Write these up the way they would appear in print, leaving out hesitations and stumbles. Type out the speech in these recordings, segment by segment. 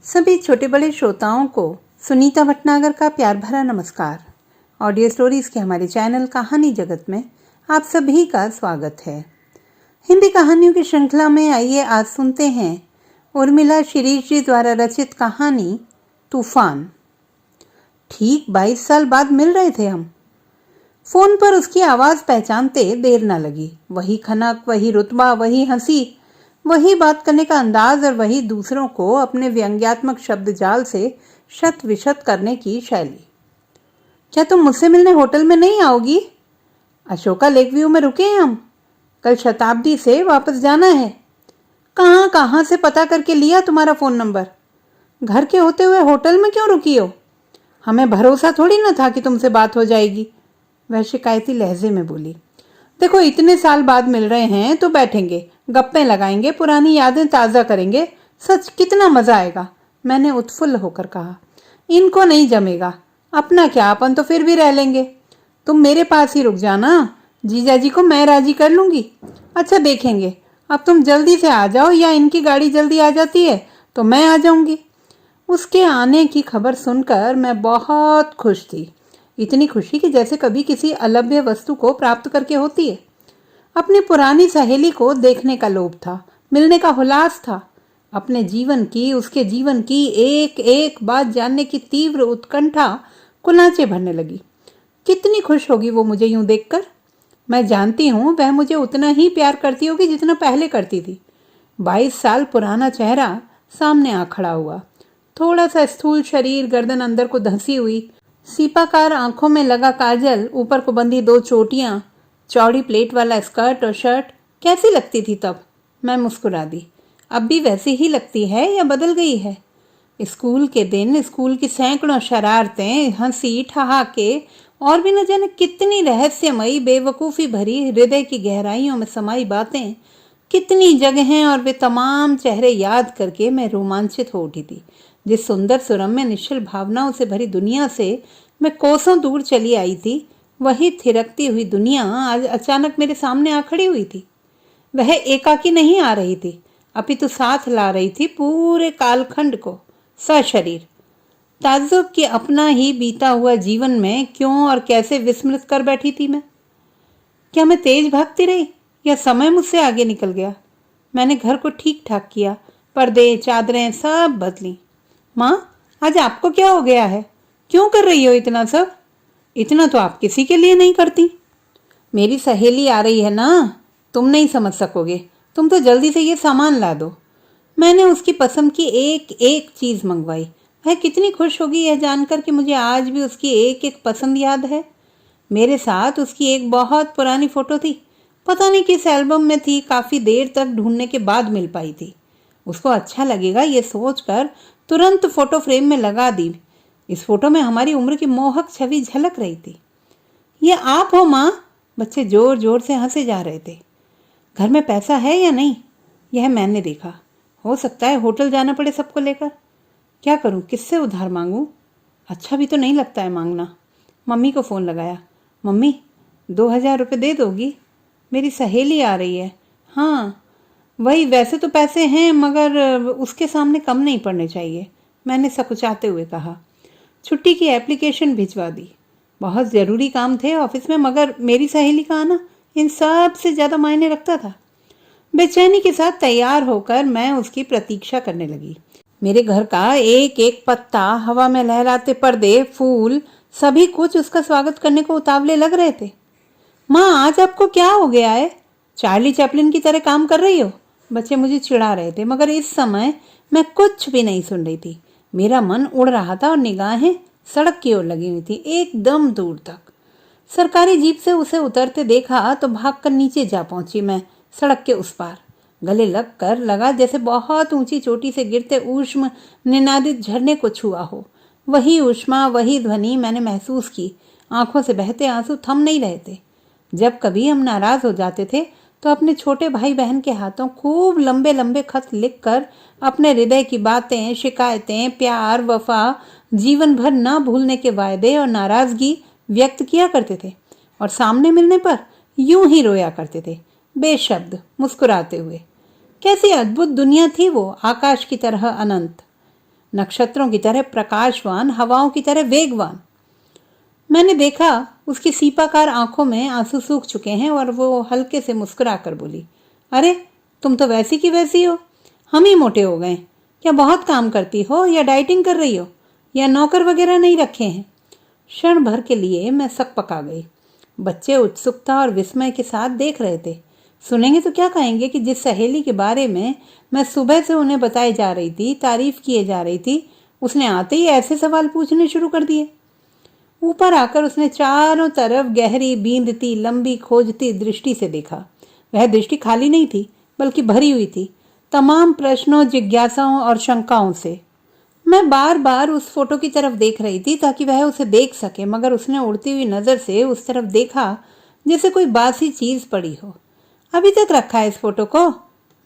सभी छोटे बड़े श्रोताओं को सुनीता भटनागर का प्यार भरा नमस्कार। ऑडियो स्टोरीज के हमारे चैनल कहानी जगत में आप सभी का स्वागत है। हिंदी कहानियों की श्रृंखला में आइए आज सुनते हैं उर्मिला शिरीष जी द्वारा रचित कहानी तूफान। ठीक 22 साल बाद मिल रहे थे हम। फोन पर उसकी आवाज़ पहचानते देर न लगी। वही खनक, वही रुतबा, वही हंसी, वही बात करने का अंदाज और वही दूसरों को अपने व्यंग्यात्मक शब्द जाल से शत विशत करने की शैली। क्या तुम मुझसे मिलने होटल में नहीं आओगी? अशोका लेक व्यू में रुके हैं हम। कल शताब्दी से वापस जाना है। कहाँ कहाँ से पता करके लिया तुम्हारा फ़ोन नंबर। घर के होते हुए होटल में क्यों रुकी हो? हमें भरोसा थोड़ी ना था कि तुमसे बात हो जाएगी। वह शिकायती लहजे में बोली। देखो, इतने साल बाद मिल रहे हैं तो बैठेंगे, गप्पे लगाएंगे, पुरानी यादें ताज़ा करेंगे। सच कितना मज़ा आएगा, मैंने उत्फुल्ल होकर कहा। इनको नहीं जमेगा। अपना क्या, अपन तो फिर भी रह लेंगे। तुम मेरे पास ही रुक जाना, जीजा जी को मैं राजी कर लूँगी। अच्छा देखेंगे, अब तुम जल्दी से आ जाओ या इनकी गाड़ी जल्दी आ जाती है तो मैं आ जाऊँगी। उसके आने की खबर सुनकर मैं बहुत खुश थी। इतनी खुशी कि जैसे कभी किसी अलभ्य वस्तु को प्राप्त करके होती है। अपनी पुरानी सहेली को देखने का लोभ था, मिलने का हुलास था। अपने जीवन की, उसके जीवन की एक एक बात जानने की तीव्र उत्कंठा कुलांचे भरने लगी। कितनी खुश होगी वो मुझे यूं देखकर। मैं जानती हूँ वह मुझे उतना ही प्यार करती होगी जितना पहले करती थी। 22 साल पुराना चेहरा सामने आ खड़ा हुआ। थोड़ा सा स्थूल शरीर, गर्दन अंदर को धंसी हुई, सीपाकार आंखों में लगा काजल, ऊपर को बंधी 2 चोटियां, चौड़ी प्लेट वाला स्कर्ट और शर्ट। कैसी लगती थी तब? मैं मुस्कुरा दी। अब भी वैसी ही लगती है या बदल गई है? स्कूल के दिन, स्कूल की सैकड़ों शरारतें, हंसी ठहाके और भी न जाने कितनी रहस्यमयी, बेवकूफ़ी भरी, हृदय की गहराइयों में समाई बातें, कितनी जगहें और वे तमाम चेहरे याद करके मैं रोमांचित हो उठी थी। जिस सुंदर सुरम्य निश्चल भावनाओं से भरी दुनिया से मैं कोसों दूर चली आई थी, वही थिरकती हुई दुनिया आज अचानक मेरे सामने आ खड़ी हुई थी। वह एकाकी नहीं आ रही थी, अपितु साथ ला रही थी पूरे कालखंड को, सशरीर। ताज्जुब कि अपना ही बीता हुआ जीवन में क्यों और कैसे विस्मृत कर बैठी थी मैं। क्या मैं तेज भागती रही या समय मुझसे आगे निकल गया? मैंने घर को ठीक ठाक किया, पर्दे, चादरें सब बदली। माँ, आज आपको क्या हो गया है? क्यों कर रही हो इतना सब? इतना तो आप किसी के लिए नहीं करती। मेरी सहेली आ रही है ना, तुम नहीं समझ सकोगे। तुम तो जल्दी से ये सामान ला दो। मैंने उसकी पसंद की एक एक चीज़ मंगवाई। वह कितनी खुश होगी यह जानकर कि मुझे आज भी उसकी एक एक पसंद याद है। मेरे साथ उसकी एक बहुत पुरानी फ़ोटो थी, पता नहीं किस एल्बम में थी, काफ़ी देर तक ढूंढने के बाद मिल पाई थी। उसको अच्छा लगेगा ये सोचकर तुरंत फ़ोटो फ्रेम में लगा दी। इस फोटो में हमारी उम्र की मोहक छवि झलक रही थी। ये आप हो माँ? बच्चे जोर जोर से हंसे जा रहे थे। घर में पैसा है या नहीं, यह मैंने देखा। हो सकता है होटल जाना पड़े सबको लेकर। क्या करूँ, किससे उधार मांगूँ? अच्छा भी तो नहीं लगता है मांगना। मम्मी को फ़ोन लगाया। मम्मी, 2000 रुपये दे दोगी? मेरी सहेली आ रही है। हाँ वही, वैसे तो पैसे हैं मगर उसके सामने कम नहीं पड़ने चाहिए, मैंने सकुचाते हुए कहा। छुट्टी की एप्लीकेशन भिजवा दी। बहुत ज़रूरी काम थे ऑफिस में, मगर मेरी सहेली का आना इन सब से ज़्यादा मायने रखता था। बेचैनी के साथ तैयार होकर मैं उसकी प्रतीक्षा करने लगी। मेरे घर का एक एक पत्ता, हवा में लहराते पर्दे, फूल, सभी कुछ उसका स्वागत करने को उतावले लग रहे थे। माँ, आज आपको क्या हो गया है? चार्ली चैपलिन की तरह काम कर रही हो? बच्चे मुझे चिढ़ा रहे थे, मगर इस समय मैं कुछ भी नहीं सुन रही थी। मेरा मन उड़ रहा था और निगाहें सड़क की ओर लगी हुई थी, एकदम दूर तक। सरकारी जीप से उसे उतरते देखा तो भागकर नीचे जा पहुंची मैं, सड़क के उस पार। गले लग कर लगा जैसे बहुत ऊंची चोटी से गिरते ऊष्म निनादित झरने को छुआ हो। वही ऊष्मा, वही ध्वनि मैंने महसूस की। आंखों से बहते आंसू थम नहीं रहे थे। जब कभी हम नाराज हो जाते थे तो अपने छोटे भाई बहन के हाथों खूब लंबे लंबे खत लिखकर अपने हृदय की बातें, शिकायतें, प्यार, वफा, जीवन भर ना भूलने के वायदे और नाराजगी व्यक्त किया करते थे, और सामने मिलने पर यूं ही रोया करते थे, बेशब्द, मुस्कुराते हुए। कैसी अद्भुत दुनिया थी वो, आकाश की तरह अनंत। नक्षत्रों की तरह प्रकाशवान, हवाओं की तरह वेगवान। मैंने देखा उसकी सीपाकार आंखों में आंसू सूख चुके हैं और वो हल्के से मुस्कुरा कर बोली, अरे तुम तो वैसी की वैसी हो, हम ही मोटे हो गए। क्या बहुत काम करती हो या डाइटिंग कर रही हो या नौकर वगैरह नहीं रखे हैं? क्षण भर के लिए मैं सकपका गई। बच्चे उत्सुकता और विस्मय के साथ देख रहे थे। सुनेंगे तो क्या कहेंगे कि जिस सहेली के बारे में मैं सुबह से उन्हें बताई जा रही थी, तारीफ किए जा रही थी, उसने आते ही ऐसे सवाल पूछने शुरू कर दिए। ऊपर आकर उसने चारों तरफ गहरी, बींदती, लंबी, खोजती दृष्टि से देखा। वह दृष्टि खाली नहीं थी, बल्कि भरी हुई थी तमाम प्रश्नों, जिज्ञासाओं और शंकाओं से। मैं बार बार उस फोटो की तरफ देख रही थी ताकि वह उसे देख सके, मगर उसने उड़ती हुई नजर से उस तरफ देखा जैसे कोई बासी चीज पड़ी हो। अभी तक रखा है इस फोटो को?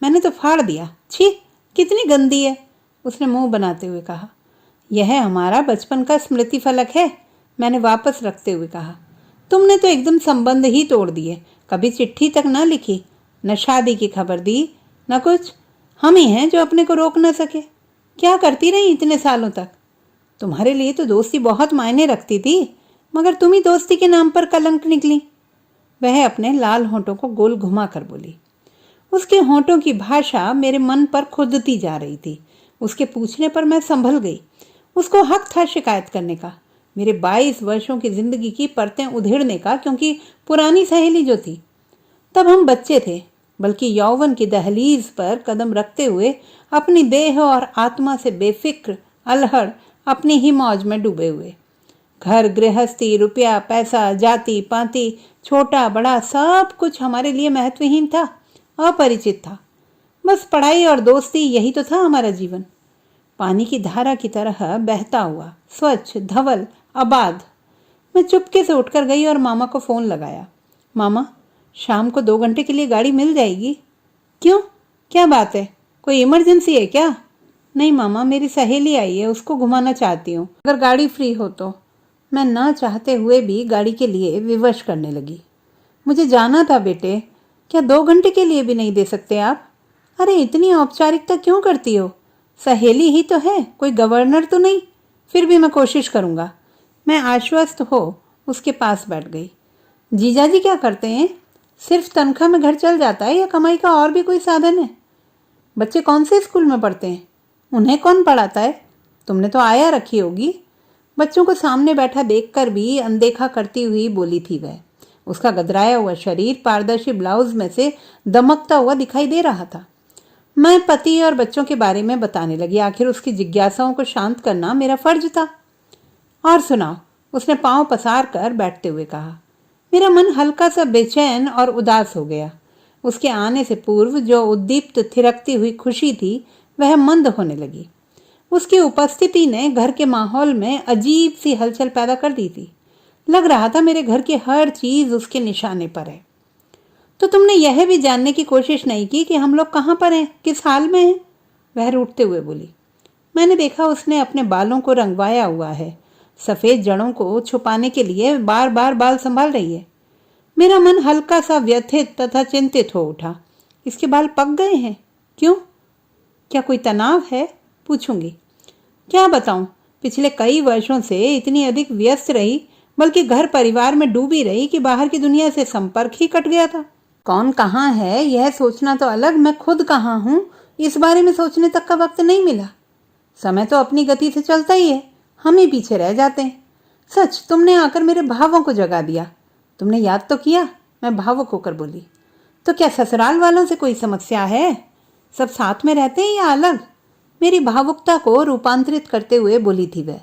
मैंने तो फाड़ दिया। छी, कितनी गंदी है, उसने मुंह बनाते हुए कहा। यह हमारा बचपन का स्मृति फलक है, मैंने वापस रखते हुए कहा। तुमने तो एकदम संबंध ही तोड़ दिए। कभी चिट्ठी तक ना लिखी, न शादी की खबर दी, न कुछ। हम ही हैं जो अपने को रोक न सके। क्या करती रही इतने सालों तक? तुम्हारे लिए तो दोस्ती बहुत मायने रखती थी, मगर तुम ही दोस्ती के नाम पर कलंक निकली। वह अपने लाल होंठों को गोल घुमा कर बोली। उसके होंठों की भाषा मेरे मन पर खुदती जा रही थी। उसके पूछने पर मैं संभल गई। उसको हक था शिकायत करने का, मेरे 22 वर्षों की जिंदगी की परतें उधेड़ने का, क्योंकि पुरानी सहेली जो थी, तब हम बच्चे थे, बल्कि यौवन की दहलीज पर कदम रखते हुए अपनी देह और आत्मा से बेफिक्र, अलहड़, अपनी ही मौज में डूबे हुए। घर गृहस्थी, रुपया पैसा, जाति पाति, छोटा बड़ा सब कुछ हमारे लिए महत्वहीन था, अपरिचित था। बस पढ़ाई और दोस्ती, यही तो था हमारा जीवन। पानी की धारा की तरह बहता हुआ, स्वच्छ, धवल, आबाद। मैं चुपके से उठकर गई और मामा को फोन लगाया। मामा, शाम को 2 घंटे के लिए गाड़ी मिल जाएगी? क्यों, क्या बात है? कोई इमरजेंसी है क्या? नहीं मामा, मेरी सहेली आई है, उसको घुमाना चाहती हूँ, अगर गाड़ी फ्री हो तो। मैं न चाहते हुए भी गाड़ी के लिए विवश करने लगी। मुझे जाना था बेटे, क्या 2 घंटे के लिए भी नहीं दे सकते आप? अरे इतनी औपचारिकता क्यों करती हो? सहेली ही तो है, कोई गवर्नर तो नहीं। फिर भी मैं कोशिश करूँगा। मैं आश्वस्त हो उसके पास बैठ गई। जीजाजी क्या करते हैं? सिर्फ तनख्वाह में घर चल जाता है या कमाई का और भी कोई साधन है? बच्चे कौन से स्कूल में पढ़ते हैं? उन्हें कौन पढ़ाता है? तुमने तो आया रखी होगी। बच्चों को सामने बैठा देखकर भी अनदेखा करती हुई बोली थी वह। उसका गदराया हुआ शरीर पारदर्शी ब्लाउज में से दमकता हुआ दिखाई दे रहा था। मैं पति और बच्चों के बारे में बताने लगी। आखिर उसकी जिज्ञासाओं को शांत करना मेरा फर्ज था। और सुनाओ, उसने पांव पसार कर बैठते हुए कहा। मेरा मन हल्का सा बेचैन और उदास हो गया। उसके आने से पूर्व जो उद्दीप्त थिरकती हुई खुशी थी, वह मंद होने लगी। उसकी उपस्थिति ने घर के माहौल में अजीब सी हलचल पैदा कर दी थी। लग रहा था मेरे घर की हर चीज उसके निशाने पर है। तो तुमने यह भी जानने की कोशिश नहीं की कि हम लोग कहाँ पर हैं, किस हाल में हैं? वह रूठते हुए बोली। मैंने देखा उसने अपने बालों को रंगवाया हुआ है। सफ़ेद जड़ों को छुपाने के लिए बार बार बाल संभाल रही है। मेरा मन हल्का सा व्यथित तथा चिंतित हो उठा। इसके बाल पक गए हैं? क्यों? क्या कोई तनाव है? पूछूंगी। क्या बताऊं, पिछले कई वर्षों से इतनी अधिक व्यस्त रही, बल्कि घर परिवार में डूबी रही कि बाहर की दुनिया से संपर्क ही कट गया था। कौन कहाँ है यह सोचना तो अलग, मैं खुद कहाँ हूँ इस बारे में सोचने तक का वक्त नहीं मिला। समय तो अपनी गति से चलता ही है, हम ही पीछे रह जाते हैं। सच, तुमने आकर मेरे भावों को जगा दिया। तुमने याद तो किया, मैं भावुक होकर बोली। तो क्या ससुराल वालों से कोई समस्या है? सब साथ में रहते हैं या अलग? मेरी भावुकता को रूपांतरित करते हुए बोली थी वह।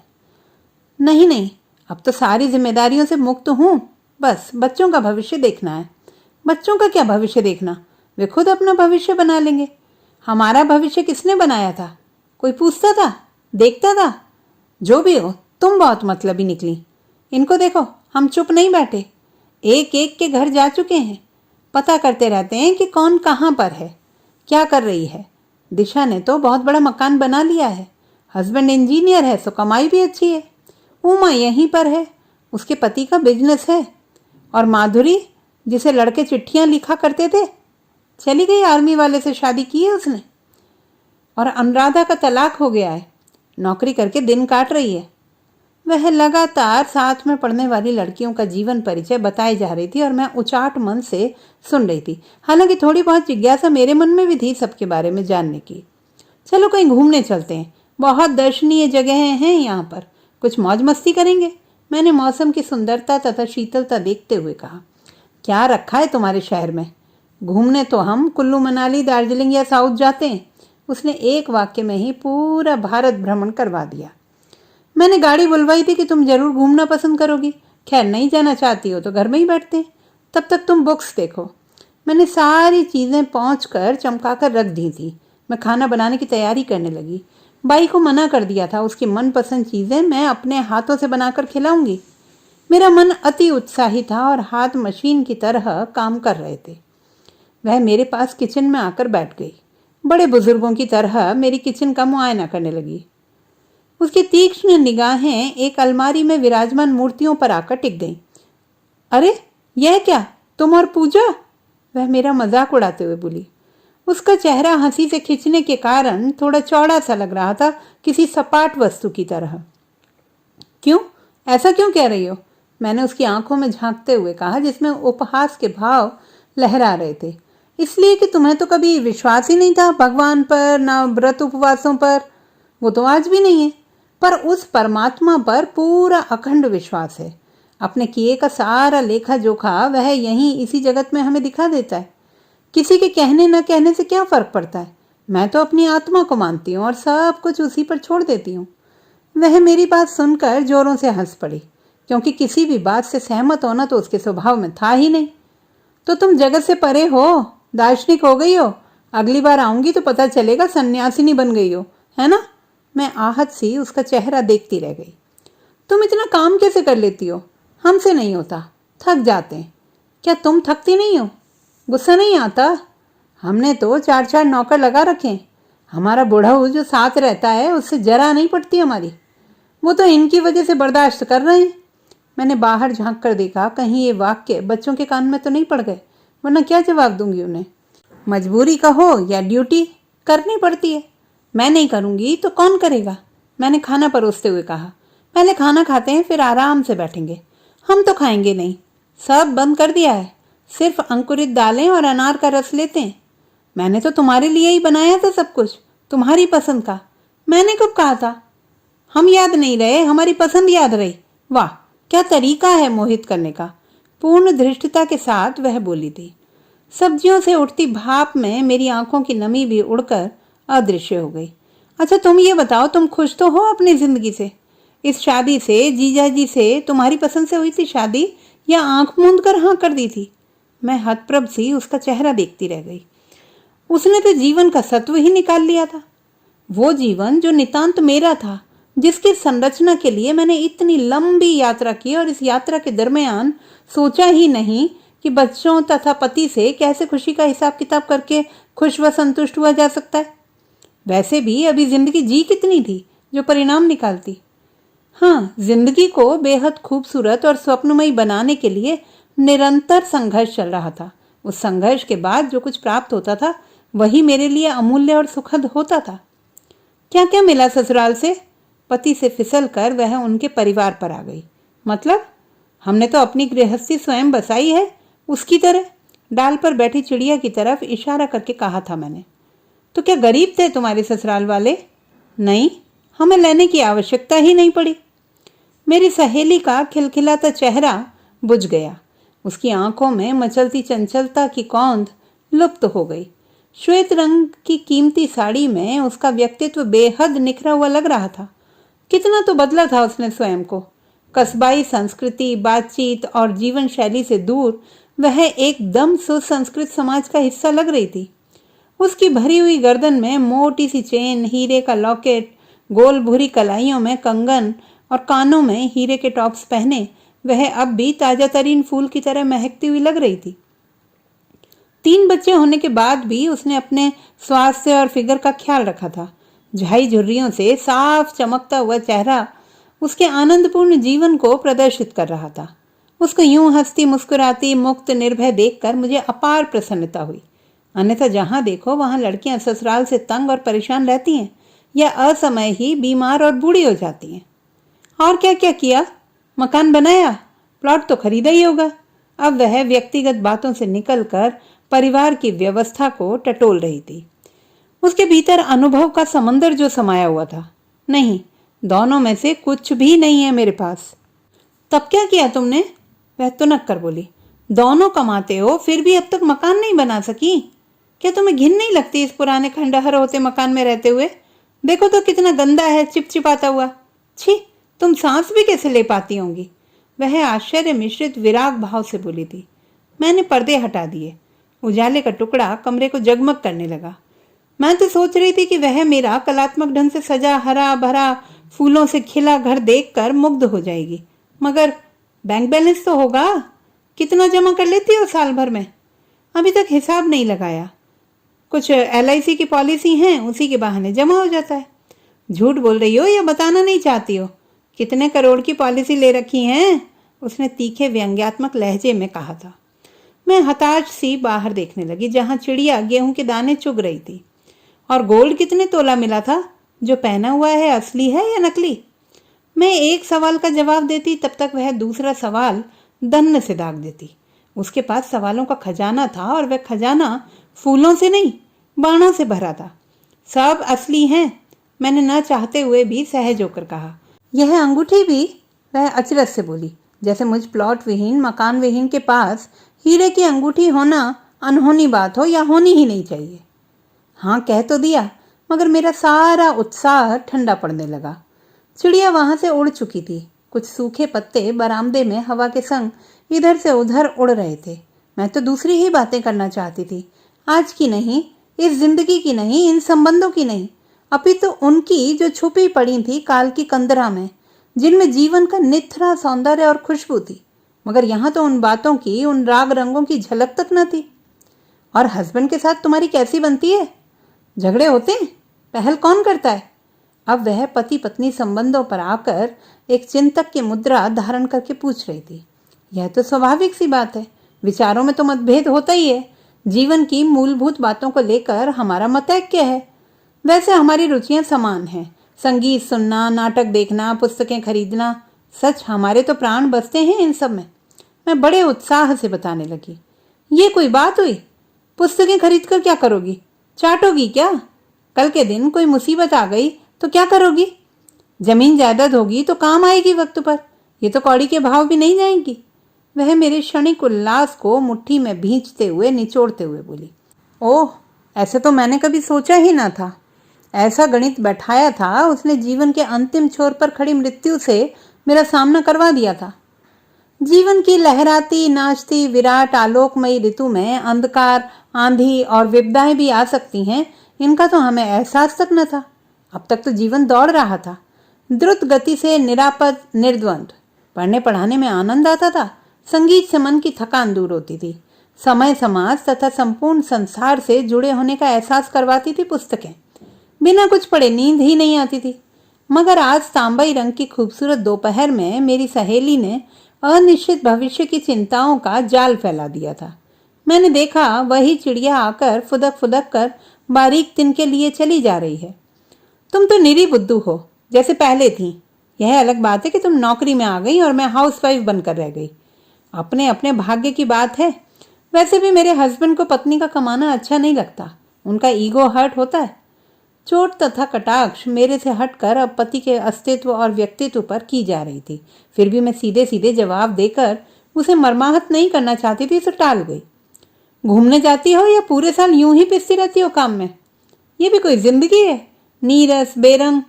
नहीं नहीं, अब तो सारी जिम्मेदारियों से मुक्त हूँ। बस बच्चों का भविष्य देखना है। बच्चों का क्या भविष्य देखना, वे खुद अपना भविष्य बना लेंगे। हमारा भविष्य किसने बनाया था? कोई पूछता था, देखता था? जो भी हो, तुम बहुत मतलबी निकली। इनको देखो, हम चुप नहीं बैठे, एक एक के घर जा चुके हैं। पता करते रहते हैं कि कौन कहाँ पर है, क्या कर रही है। दिशा ने तो बहुत बड़ा मकान बना लिया है। हस्बैंड इंजीनियर है, सो कमाई भी अच्छी है। उमा यहीं पर है, उसके पति का बिजनेस है। और माधुरी, जिसे लड़के चिट्ठियां लिखा करते थे, चली गई, आर्मी वाले से शादी की है उसने। और अनुराधा का तलाक हो गया है। नौकरी करके दिन काट रही है। वह लगातार साथ में पढ़ने वाली लड़कियों का जीवन परिचय बताई जा रही थी और मैं उचाट मन से सुन रही थी। हालांकि थोड़ी बहुत जिज्ञासा मेरे मन में भी थी सबके बारे में जानने की। चलो कहीं घूमने चलते हैं, बहुत दर्शनीय जगहें हैं यहाँ पर, कुछ मौज मस्ती करेंगे, मैंने मौसम की सुंदरता तथा शीतलता देखते हुए कहा। क्या रखा है तुम्हारे शहर में? घूमने तो हम कुल्लू मनाली दार्जिलिंग या साउथ जाते हैं। उसने एक वाक्य में ही पूरा भारत भ्रमण करवा दिया। मैंने गाड़ी बुलवाई थी कि तुम जरूर घूमना पसंद करोगी। खैर नहीं जाना चाहती हो तो घर में ही बैठते हैं, तब तक तुम बुक्स देखो। मैंने सारी चीज़ें पहुँच कर चमका कर रख दी थी। मैं खाना बनाने की तैयारी करने लगी। बाई को मना कर दिया था, उसकी मनपसंद चीज़ें मैं अपने हाथों से बनाकर खिलाऊंगी। मेरा मन अति उत्साही था और हाथ मशीन की तरह काम कर रहे थे। वह मेरे पास किचन में आकर बैठ गई। बड़े बुजुर्गों की तरह मेरी किचन का मुआयना करने लगी। उसकी तीक्ष्ण निगाहें एक अलमारी में विराजमान मूर्तियों पर आकर टिक गईं। अरे यह क्या, तुम और पूजा? वह मेरा मजाक उड़ाते हुए बोली। उसका चेहरा हंसी से खिंचने के कारण थोड़ा चौड़ा सा लग रहा था, किसी सपाट वस्तु की तरह। क्यों, ऐसा क्यों कह रही हो? मैंने उसकी आंखों में झांकते हुए कहा, जिसमें उपहास के भाव लहरा रहे थे। इसलिए कि तुम्हें तो कभी विश्वास ही नहीं था भगवान पर, ना व्रत उपवासों पर, वो तो आज भी नहीं है, पर उस परमात्मा पर पूरा अखंड विश्वास है। अपने किए का सारा लेखा जोखा वह यहीं इसी जगत में हमें दिखा देता है। किसी के कहने न कहने से क्या फर्क पड़ता है? मैं तो अपनी आत्मा को मानती हूँ और सब कुछ उसी पर छोड़ देती हूँ। वह मेरी बात सुनकर जोरों से हंस पड़ी, क्योंकि किसी भी बात से सहमत होना तो उसके स्वभाव में था ही नहीं। तो तुम जगत से परे हो, दार्शनिक हो गई हो। अगली बार आऊंगी तो पता चलेगा सन्यासिनी बन गई हो, है ना? मैं आहत सी उसका चेहरा देखती रह गई। तुम इतना काम कैसे कर लेती हो? हमसे नहीं होता, थक जाते हैं। क्या तुम थकती नहीं हो? गुस्सा नहीं आता? हमने तो 4-4 नौकर लगा रखे। हमारा बूढ़ा जो साथ रहता है उससे जरा नहीं पड़ती हमारी। वो तो इनकी वजह से बर्दाश्त कर रहे हैं। मैंने बाहर झांक कर देखा, कहीं ये वाक्य बच्चों के कान में तो नहीं पड़ गए, वरना क्या जवाब दूंगी उन्हें? मजबूरी कहो या ड्यूटी, करनी पड़ती है। मैं नहीं करूंगी तो कौन करेगा? मैंने खाना परोसते हुए कहा। पहले खाना खाते हैं, फिर आराम से बैठेंगे। हम तो खाएंगे नहीं, सब बंद कर दिया है, सिर्फ अंकुरित दालें और अनार का रस लेते हैं। मैंने तो तुम्हारे लिए ही बनाया था सब कुछ, तुम्हारी पसंद का। मैंने कब कहा था? हम याद नहीं रहे, हमारी पसंद याद रही। वाह, क्या तरीका है मोहित करने का। पूर्ण धृष्टता के साथ वह बोली थी। सब्जियों से उठती भाप में मेरी आंखों की नमी भी उड़कर अदृश्य हो गई। अच्छा तुम ये बताओ, तुम खुश तो हो अपनी जिंदगी से? इस शादी से, जीजा जी से तुम्हारी पसंद से हुई थी शादी, या आंख मूंद कर हाँ कर दी थी? मैं हतप्रभ सी उसका चेहरा देखती रह गई। उसने तो जीवन का सत्व ही निकाल लिया था। वो जीवन जो नितांत मेरा था, जिसकी संरचना के लिए मैंने इतनी लंबी यात्रा की, और इस यात्रा के दरमियान सोचा ही नहीं कि बच्चों तथा पति से कैसे खुशी का हिसाब किताब करके खुश व संतुष्ट हुआ जा सकता है। वैसे भी अभी जिंदगी जी कितनी थी जो परिणाम निकालती। हाँ, जिंदगी को बेहद खूबसूरत और स्वप्नमयी बनाने के लिए निरंतर संघर्ष चल रहा था। उस संघर्ष के बाद जो कुछ प्राप्त होता था वही मेरे लिए अमूल्य और सुखद होता था। क्या क्या मिला ससुराल से? पति से फिसल कर वह उनके परिवार पर आ गई। मतलब हमने तो अपनी गृहस्थी स्वयं बसाई है, उसकी तरह। डाल पर बैठी चिड़िया की तरफ इशारा करके कहा था मैंने। तो क्या गरीब थे तुम्हारे ससुराल वाले? नहीं, हमें लेने की आवश्यकता ही नहीं पड़ी। मेरी सहेली का खिलखिलाता चेहरा बुझ गया। उसकी आंखों में मचलती चंचलता की कौंध लुप्त हो गई। श्वेत रंग की कीमती साड़ी में उसका व्यक्तित्व बेहद निखरा हुआ लग रहा था। कितना तो बदला था उसने स्वयं को। कस्बाई संस्कृति, बातचीत और जीवन शैली से दूर वह एकदम सुसंस्कृत समाज का हिस्सा लग रही थी। उसकी भरी हुई गर्दन में मोटी सी चेन, हीरे का लॉकेट, गोल भूरी कलाइयों में कंगन और कानों में हीरे के टॉप्स पहने वह अब भी ताजा तरीन फूल की तरह महकती हुई लग रही थी। 3 बच्चे होने के बाद भी उसने अपने स्वास्थ्य और फिगर का ख्याल रखा था। झाई झुर्रियों से साफ चमकता हुआ चेहरा उसके आनंदपूर्ण जीवन को प्रदर्शित कर रहा था। उसको यूं हंसती मुस्कुराती मुक्त निर्भय देखकर मुझे अपार प्रसन्नता हुई। अन्यथा जहां देखो वहां लड़कियां ससुराल से तंग और परेशान रहती हैं, या असमय ही बीमार और बूढ़ी हो जाती हैं। और क्या क्या किया? मकान बनाया, प्लॉट तो खरीदा ही होगा। अब वह व्यक्तिगत बातों से निकलकर परिवार की व्यवस्था को टटोल रही थी। उसके भीतर अनुभव का समंदर जो समाया हुआ था। नहीं, दोनों में से कुछ भी नहीं है मेरे पास। तब क्या किया तुमने? वह तुनक कर बोली। दोनों कमाते हो, फिर भी अब तक मकान नहीं बना सकी? क्या तुम्हें घिन नहीं लगती इस पुराने खंडहर होते मकान में रहते हुए? देखो तो कितना गंदा है, चिपचिपाता हुआ। छी, तुम सांस भी कैसे ले पाती होंगी? वह आश्चर्य मिश्रित विराग भाव से बोली थी। मैंने पर्दे हटा दिए। उजाले का टुकड़ा कमरे को जगमग करने लगा। मैं तो सोच रही थी कि वह मेरा कलात्मक ढंग से सजा हरा भरा फूलों से खिला घर देखकर मुग्ध हो जाएगी, मगर बैंक बैलेंस तो होगा। कितना जमा कर लेती हो साल भर में? अभी तक हिसाब नहीं लगाया। कुछ LIC की पॉलिसी हैं, उसी के बहाने जमा हो जाता है। झूठ बोल रही हो या बताना नहीं चाहती हो? कितने करोड़ की पॉलिसी ले रखी हैं? उसने तीखे व्यंग्यात्मक लहजे में कहा था। मैं हताश सी बाहर देखने लगी, जहां चिड़िया गेहूं के दाने चुग रही थी। और गोल्ड कितने तोला मिला था? जो पहना हुआ है असली है या नकली? मैं एक सवाल का जवाब देती, तब तक वह दूसरा सवाल दन्न से दाग देती। उसके पास सवालों का खजाना था, और वह खजाना फूलों से नहीं, बाणों से भरा था। सब असली हैं, मैंने न चाहते हुए भी सहज होकर कहा। यह अंगूठी भी? वह अचरज से बोली, जैसे मुझ प्लॉट विहीन मकान विहीन के पास हीरे की अंगूठी होना अनहोनी बात हो या होनी ही नहीं चाहिए। हाँ, कह तो दिया, मगर मेरा सारा उत्साह ठंडा पड़ने लगा। चिड़िया वहां से उड़ चुकी थी। कुछ सूखे पत्ते बरामदे में हवा के संग इधर से उधर उड़ रहे थे। मैं तो दूसरी ही बातें करना चाहती थी। आज की नहीं, इस जिंदगी की नहीं, इन संबंधों की नहीं, अपितु उनकी जो छुपी पड़ी थी काल की कंदरा में, जिनमें जीवन का निथरा सौंदर्य और खुशबू थी। मगर यहाँ तो उन बातों की, उन राग रंगों की झलक तक न थी। और हस्बैंड के साथ तुम्हारी कैसी बनती है? झगड़े होते हैं? पहल कौन करता है? अब वह पति पत्नी संबंधों पर आकर एक चिंतक की मुद्रा धारण करके पूछ रही थी। यह तो स्वाभाविक सी बात है, विचारों में तो मतभेद होता ही है। जीवन की मूलभूत बातों को लेकर हमारा मत ऐक्य है। वैसे हमारी रुचियां समान हैं। संगीत सुनना, नाटक देखना, पुस्तकें खरीदना, सच हमारे तो प्राण बसते हैं इन सब में। मैं बड़े उत्साह से बताने लगी। ये कोई बात हुई? पुस्तकें खरीद कर क्या करोगी? चाटोगी क्या? कल के दिन कोई मुसीबत आ गई तो क्या करोगी? जमीन जायदाद होगी तो काम आएगी वक्त पर। ये तो कौड़ी के भाव भी नहीं जाएंगी। वह मेरे क्षणिक उल्लास को मुट्ठी में भींचते हुए निचोड़ते हुए बोली। ओह, ऐसे तो मैंने कभी सोचा ही ना था। ऐसा गणित बैठाया था, उसने जीवन के अंतिम छोर पर खड़ी मृत्यु से मेरा सामना करवा दिया था। जीवन की लहराती नाचती विराट आलोकमयी ऋतु में अंधकार, आंधी और विपदाएं भी आ सकती हैं, इनका तो हमें एहसास तक न था। अब तक तो जीवन दौड़ रहा था, द्रुत गति से, निरापद, निर्द्वंद। पढ़ने पढ़ाने में आनंद आता था, संगीत से मन की थकान दूर होती थी, समय समाज तथा संपूर्ण संसार से जुड़े होने का एहसास करवाती थी पुस्तकें। बिना कुछ पढ़े नींद ही नहीं आती थी। मगर आज तांबई रंग की खूबसूरत दोपहर में मेरी सहेली ने अनिश्चित भविष्य की चिंताओं का जाल फैला दिया था। मैंने देखा वही चिड़िया आकर फुदक फुदक कर बारीक तिनके लिए चली जा रही है। तुम तो निरी बुद्धू हो, जैसे पहले थी। यह अलग बात है कि तुम नौकरी में आ गई और मैं हाउसवाइफ बनकर रह गई। अपने अपने भाग्य की बात है। वैसे भी मेरे हस्बैंड को पत्नी का कमाना अच्छा नहीं लगता, उनका ईगो हर्ट होता है। चोट तथा कटाक्ष मेरे से हटकर अब पति के अस्तित्व और व्यक्तित्व पर की जा रही थी। फिर भी मैं सीधे सीधे जवाब देकर उसे मर्माहत नहीं करना चाहती थी, तो टाल गई। घूमने जाती हो या पूरे साल यूं ही पिसती रहती हो काम में? ये भी कोई जिंदगी है? नीरस बेरंग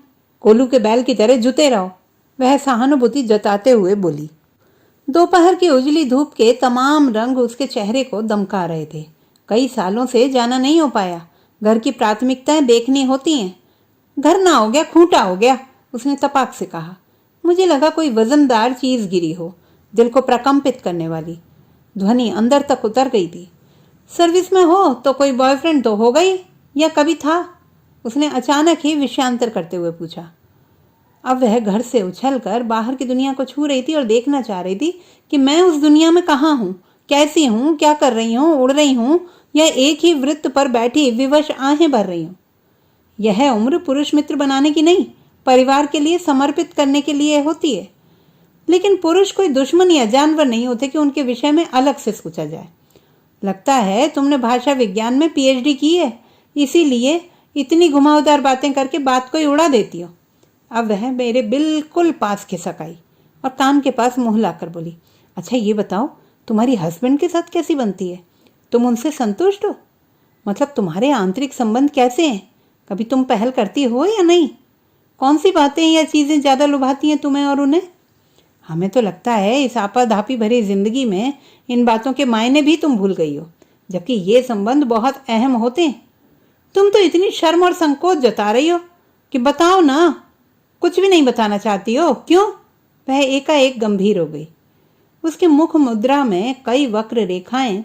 कोलू के बैल की तरह जुते रहो। वह सहानुभूति जताते हुए बोली। दोपहर की उजली धूप के तमाम रंग उसके चेहरे को दमका रहे थे। कई सालों से जाना नहीं हो पाया। घर की प्राथमिकताएं देखनी होती हैं। घर ना हो गया, खूंटा हो गया, उसने तपाक से कहा। मुझे लगा कोई वजनदार चीज गिरी हो, दिल को प्रकंपित करने वाली। ध्वनि अंदर तक उतर गई थी। सर्विस में हो तो कोई बॉयफ्रेंड तो होगा ही, या कभी था? उसने अचानक ही विषयांतर करते हुए पूछा। अब वह घर से उछलकर बाहर की दुनिया को छू रही थी और देखना चाह रही थी कि मैं उस दुनिया में कहाँ हूँ, कैसी हूँ, क्या कर रही हूँ, उड़ रही हूँ या एक ही वृत्त पर बैठी विवश आहें भर रही हूँ। यह उम्र पुरुष मित्र बनाने की नहीं, परिवार के लिए समर्पित करने के लिए होती है। लेकिन पुरुष कोई दुश्मन या जानवर नहीं होते कि उनके विषय में अलग से सोचा जाए। लगता है तुमने भाषा विज्ञान में पीएचडी की है, इसीलिए इतनी घुमावदार बातें करके बात को ही उड़ा देती हो। अब वह मेरे बिल्कुल पास खिसक आई और कान के पास मुंह लाकर बोली, अच्छा ये बताओ, तुम्हारी हस्बैंड के साथ कैसी बनती है? तुम उनसे संतुष्ट हो? मतलब तुम्हारे आंतरिक संबंध कैसे हैं? कभी तुम पहल करती हो या नहीं? कौन सी बातें या चीज़ें ज़्यादा लुभाती हैं तुम्हें और उन्हें? हमें तो लगता है इस आपाधापी भरी जिंदगी में इन बातों के मायने भी तुम भूल गई हो, जबकि ये संबंध बहुत अहम होते हैं। तुम तो इतनी शर्म और संकोच जता रही हो कि बताओ ना। कुछ भी नहीं बताना चाहती हो, क्यों? वह एकाएक गंभीर हो गई। उसके मुख मुद्रा में कई वक्र रेखाएं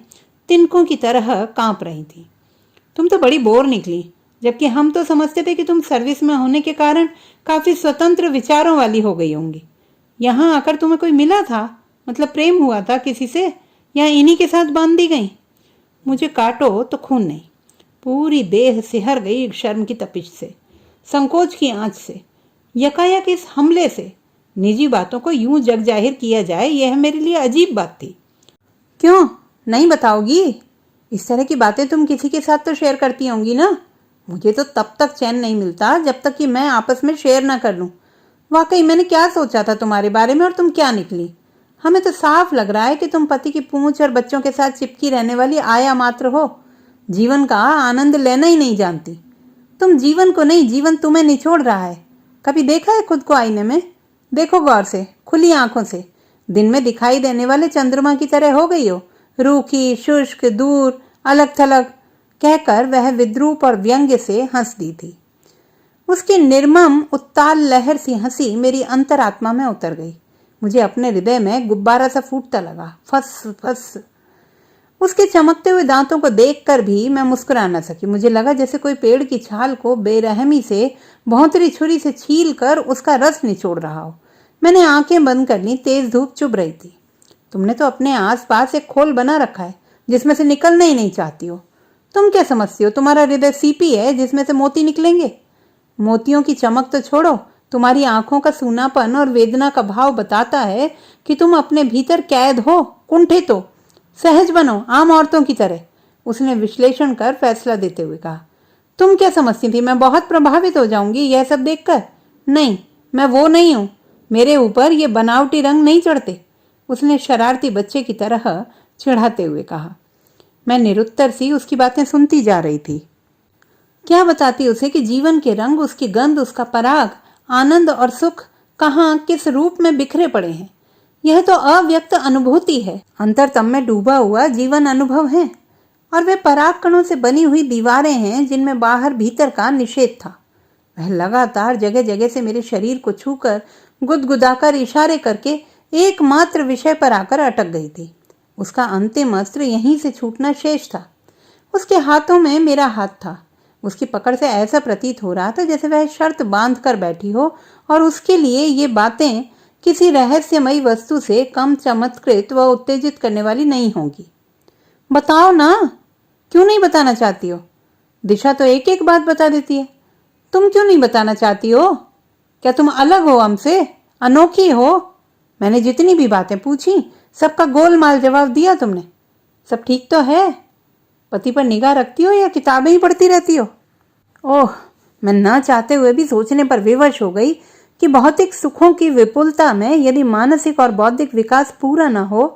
तिनकों की तरह कांप रही थी। तुम तो बड़ी बोर निकली, जबकि हम तो समझते थे कि तुम सर्विस में होने के कारण काफी स्वतंत्र विचारों वाली हो गई होंगी। यहाँ आकर तुम्हें कोई मिला था? मतलब प्रेम हुआ था किसी से, या इन्हीं के साथ बांध दी गई? मुझे काटो तो खून नहीं। पूरी देह सिहर गई शर्म की तपिश से, संकोच की आंच से, यकायक इस हमले से। निजी बातों को यूं जग जाहिर किया जाए, यह मेरे लिए अजीब बात थी। क्यों नहीं बताओगी? इस तरह की बातें तुम किसी के साथ तो शेयर करती होंगी ना? मुझे तो तब तक चैन नहीं मिलता जब तक कि मैं आपस में शेयर ना कर लूं। वाकई मैंने क्या सोचा था तुम्हारे बारे में और तुम क्या निकली। हमें तो साफ लग रहा है कि तुम पति की पूंछ और बच्चों के साथ चिपकी रहने वाली आया मात्र हो। जीवन का आनंद लेना ही नहीं जानती। तुम जीवन को नहीं, जीवन तुम्हें निचोड़ रहा है। कभी देखा है खुद को आईने में? देखो गौर से, खुली आंखों से। दिन में दिखाई देने वाले चंद्रमा की तरह हो गई हो, रूखी, शुष्क, दूर, अलग थलग। कहकर वह विद्रूप और व्यंग्य से हंस दी थी। उसकी निर्मम उत्ताल लहर सी हंसी मेरी अंतरात्मा में उतर गई। मुझे अपने हृदय में गुब्बारा सा फूटता लगा, फस फस। उसके चमकते हुए दांतों को देखकर भी मैं मुस्कुरा न सकी। मुझे लगा जैसे कोई पेड़ की छाल को बेरहमी से भौंतरी छुरी से छील कर उसका रस निचोड़ रहा हो। मैंने आंखें बंद कर ली। तेज धूप चुभ रही थी। तुमने तो अपने आसपास एक खोल बना रखा है जिसमें से निकलना ही नहीं चाहती हो। तुम क्या समझती हो तुम्हारा हृदय सीपी है जिसमें से मोती निकलेंगे? मोतियों की चमक तो छोड़ो, तुम्हारी आंखों का सूनापन और वेदना का भाव बताता है कि तुम अपने भीतर कैद हो, कुंठित हो। सहज बनो, आम औरतों की तरह। उसने विश्लेषण कर फैसला देते हुए कहा। तुम क्या समझती थी मैं बहुत प्रभावित हो जाऊंगी यह सब देखकर? नहीं, मैं वो नहीं हूं। मेरे ऊपर ये बनावटी रंग नहीं चढ़ते, उसने शरारती बच्चे की तरह चिढ़ाते हुए कहा। मैं निरुत्तर सी उसकी बातें सुनती जा रही थी। क्या बताती उसे कि जीवन के रंग, उसकी गंध, उसका पराग, आनंद और सुख कहाँ किस रूप में बिखरे पड़े हैं। यह तो अव्यक्त अनुभूति है, अंतरतम में डूबा हुआ जीवन अनुभव है। और वे पराग कणों से बनी हुई दीवारें हैं जिनमें बाहर भीतर का निषेध था। वह लगातार जगह जगह से मेरे शरीर को छूकर, गुदगुदाकर, इशारे करके एकमात्र विषय पर आकर अटक गई थी। उसका अंतिम अस्त्र यहीं से छूटना शेष था। उसके हाथों में मेरा हाथ था। उसकी पकड़ से ऐसा प्रतीत हो रहा था जैसे वह शर्त बांध कर बैठी हो और उसके लिए ये बातें किसी रहस्यमयी वस्तु से कम चमत्कृत व उत्तेजित करने वाली नहीं होंगी। बताओ ना, क्यों नहीं बताना चाहती हो? दिशा तो एक एक बात बता देती है। तुम क्यों नहीं बताना चाहती हो? क्या तुम अलग हो हमसे, अनोखी हो? मैंने जितनी भी बातें पूछी सबका गोलमाल जवाब दिया तुमने। सब ठीक तो है? पति पर निगाह रखती हो या किताबें ही पढ़ती रहती हो? ओह, मैं ना चाहते हुए भी सोचने पर विवश हो गई कि भौतिक सुखों की विपुलता में यदि मानसिक और बौद्धिक विकास पूरा न हो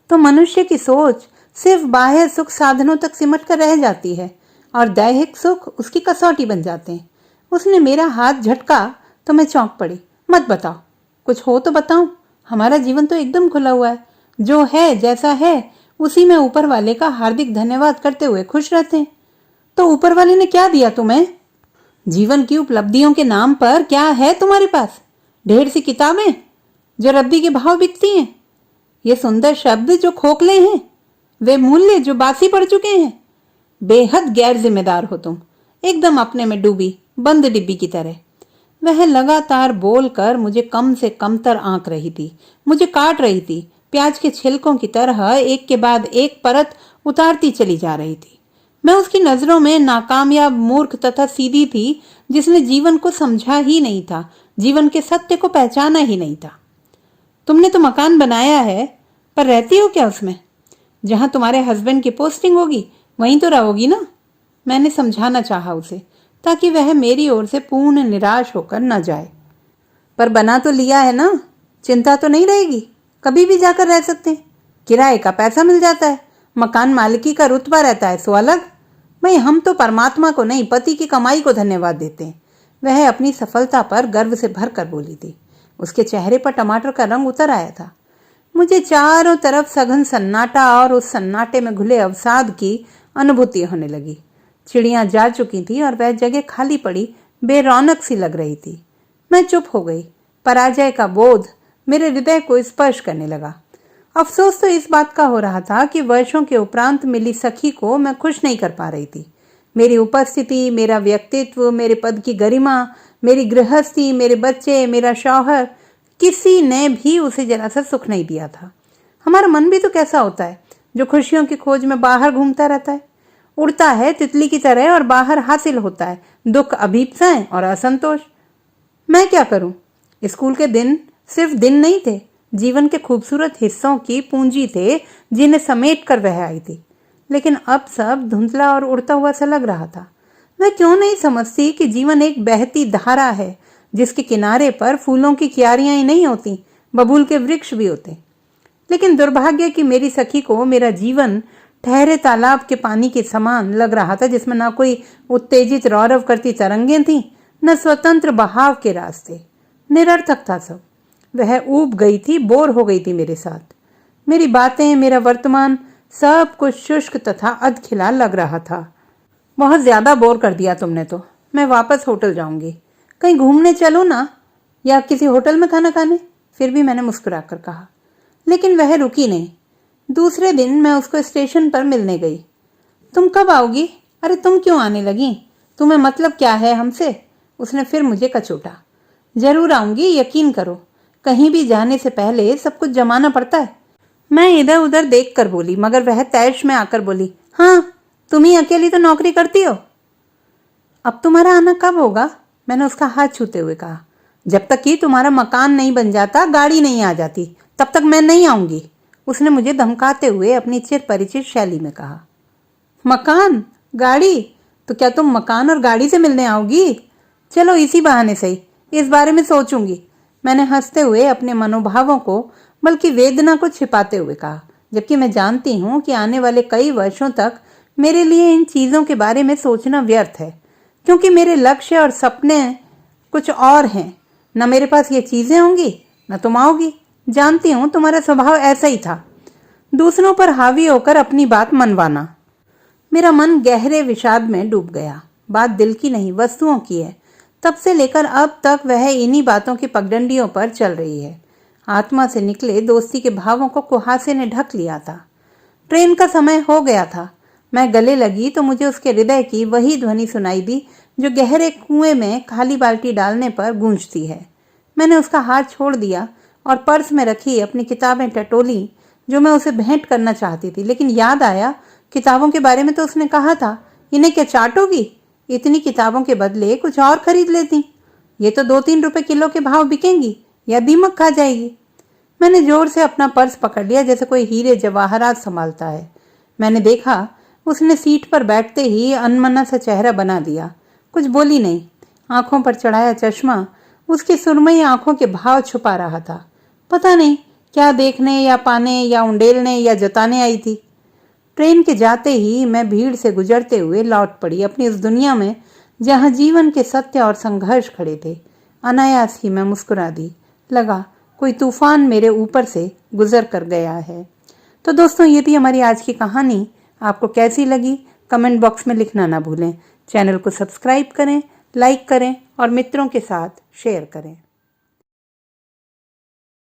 तो मनुष्य की सोच सिर्फ बाह्य सुख साधनों तक सिमट कर रह जाती है और दैहिक सुख उसकी कसौटी बन जाते हैं। उसने मेरा हाथ झटका तो मैं चौंक पड़ी। मत बताओ, कुछ हो तो बताओ। हमारा जीवन तो एकदम खुला हुआ है। जो है जैसा है उसी में ऊपर वाले का हार्दिक धन्यवाद करते हुए खुश रहते हैं। तो ऊपर वाले ने क्या दिया तुम्हें? जीवन की उपलब्धियों के नाम पर क्या है तुम्हारे पास? ढेर सी किताबें जो रद्दी के भाव बिकती हैं, ये सुंदर शब्द जो खोखले हैं, वे मूल्य जो बासी पड़ चुके हैं। बेहद गैर जिम्मेदार हो तुम, एकदम अपने में डूबी बंद डिब्बी की तरह। वह लगातार बोलकर मुझे कम से कमतर आंक रही थी, मुझे काट रही थी। प्याज के छिलकों की तरह एक के बाद एक परत उतारती चली जा रही थी। मैं उसकी नजरों में नाकामयाब मूर्ख तथा सीधी थी, जिसने जीवन को समझा ही नहीं था, जीवन के सत्य को पहचाना ही नहीं था। तुमने तो मकान बनाया है, पर रहती हो क्या उसमें? जहां तुम्हारे हस्बैंड की पोस्टिंग होगी वहीं तो रहोगी ना। मैंने समझाना चाहा उसे, ताकि वह मेरी ओर से पूर्ण निराश होकर न जाए। पर बना तो लिया है ना, चिंता तो नहीं रहेगी, कभी भी जाकर रह सकते हैं। किराए का पैसा मिल जाता है, मकान मालिकी का रुतबा रहता है, सो अलग। भाई हम तो परमात्मा को नहीं, पति की कमाई को धन्यवाद देते हैं। वह अपनी सफलता पर गर्व से भर कर बोली थी। उसके चेहरे पर टमाटर का रंग उतर आया था। मुझे चारों तरफ सघन सन्नाटा और उस सन्नाटे में घुले अवसाद की अनुभूति होने लगी। चिड़ियां जा चुकी थी और वह जगह खाली पड़ी बेरौनक सी लग रही थी। मैं चुप हो गई। पराजय का बोध मेरे हृदय को स्पर्श करने लगा। अफसोस तो इस बात का हो रहा था कि वर्षों के उपरांत मिली सखी को मैं खुश नहीं कर पा रही थी। मेरी उपस्थिति, मेरा व्यक्तित्व, मेरे पद की गरिमा, मेरी गृहस्थी, मेरे बच्चे, मेरा शौहर, किसी ने भी उसे जरा सा सुख नहीं दिया था। हमारा मन भी तो कैसा होता है, जो खुशियों की खोज में बाहर घूमता रहता है। उड़ता है तितली की तरह और बाहर हासिल होता है दुख, अभीप्साएं और असंतोष। मैं क्या करूं? स्कूल के दिन सिर्फ दिन नहीं थे, जीवन के खूबसूरत हिस्सों की पूंजी थे जिन्हें समेट कर वह आई थी। लेकिन अब सब धुंधला और उड़ता हुआ सा लग रहा था। वह क्यों नहीं समझती कि जीवन एक बहती धारा है, जिसके किनारे पर फूलों की क्यारियां ही नहीं होती, बबूल के वृक्ष भी होते। लेकिन दुर्भाग्य कि मेरी सखी को मेरा जीवन ठहरे तालाब के पानी के समान लग रहा था, जिसमें ना कोई उत्तेजित रौरव करती तरंगें थीं, न स्वतंत्र बहाव के रास्ते। निरर्थक था सब। वह ऊब गई थी, बोर हो गई थी मेरे साथ। मेरी बातें, मेरा वर्तमान, सब कुछ शुष्क तथा अधखिला लग रहा था। बहुत ज्यादा बोर कर दिया तुमने तो। मैं वापस होटल जाऊंगी। कहीं घूमने चलो ना, या किसी होटल में खाना खाने। फिर भी मैंने मुस्कुराकर कहा। लेकिन वह रुकी नहीं। दूसरे दिन मैं उसको स्टेशन पर मिलने गई। तुम कब आओगी? अरे तुम क्यों आने लगी? तुम्हें मतलब क्या है हमसे? उसने फिर मुझे कचोटा। जरूर आऊंगी, यकीन करो। कहीं भी जाने से पहले सब कुछ जमाना पड़ता है। मैं इधर उधर देख कर बोली, मगर वह तैश में आकर बोली, हाँ तुम ही अकेली तो नौकरी करती हो। अब तुम्हारा आना कब होगा? मैंने उसका हाथ छूते हुए कहा। जब तक कि तुम्हारा मकान नहीं बन जाता, गाड़ी नहीं आ जाती, तब तक मैं नहीं आऊंगी। उसने मुझे धमकाते हुए अपनी चिर परिचित शैली में कहा। मकान, गाड़ी? तो क्या तुम मकान और गाड़ी से मिलने आओगी? चलो इसी बहाने सही, इस बारे में सोचूंगी। मैंने हंसते हुए अपने मनोभावों को, बल्कि वेदना को छिपाते हुए कहा, जबकि मैं जानती हूं कि आने वाले कई वर्षों तक मेरे लिए इन चीजों के बारे में सोचना व्यर्थ है, क्योंकि मेरे लक्ष्य और सपने कुछ और हैं। न मेरे पास ये चीजें होंगी, न तुम आओगी। जानती हूं तुम्हारा स्वभाव ऐसा ही था, दूसरों पर हावी होकर अपनी बात मनवाना। मेरा मन गहरे विषाद में डूब गया। बात दिल की नहीं, वस्तुओं की है। तब से लेकर अब तक वह इन्हीं बातों की पगडंडियों पर चल रही है। आत्मा से निकले दोस्ती के भावों को कुहासे ने ढक लिया था। ट्रेन का समय हो गया था। मैं गले लगी तो मुझे उसके हृदय की वही ध्वनि सुनाई दी जो गहरे कुएं में खाली बाल्टी डालने पर गूंजती है। मैंने उसका हाथ छोड़ दिया और पर्स में रखी अपनी किताबें टटोली, जो मैं उसे भेंट करना चाहती थी। लेकिन याद आया, किताबों के बारे में तो उसने कहा था, इन्हें क्या चाटोगी? इतनी किताबों के बदले कुछ और खरीद लेती। ये तो 2-3 रुपए किलो के भाव बिकेंगी, या दीमक खा जाएगी। मैंने जोर से अपना पर्स पकड़ लिया, जैसे कोई हीरे जवाहरात संभालता है। मैंने देखा उसने सीट पर बैठते ही अनमना सा चेहरा बना दिया। कुछ बोली नहीं। आंखों पर चढ़ाया चश्मा उसकी सुरमई आंखों के भाव छुपा रहा था। पता नहीं क्या देखने या पाने या उंडेलने या जताने आई थी। ट्रेन के जाते ही मैं भीड़ से गुजरते हुए लौट पड़ी अपनी उस दुनिया में जहां जीवन के सत्य और संघर्ष खड़े थे। अनायास ही मैं मुस्कुरा दी। लगा कोई तूफान मेरे ऊपर से गुजर कर गया है। तो दोस्तों, ये थी हमारी आज की कहानी। आपको कैसी लगी कमेंट बॉक्स में लिखना ना भूलें। चैनल को सब्सक्राइब करें, लाइक करें और मित्रों के साथ शेयर करें।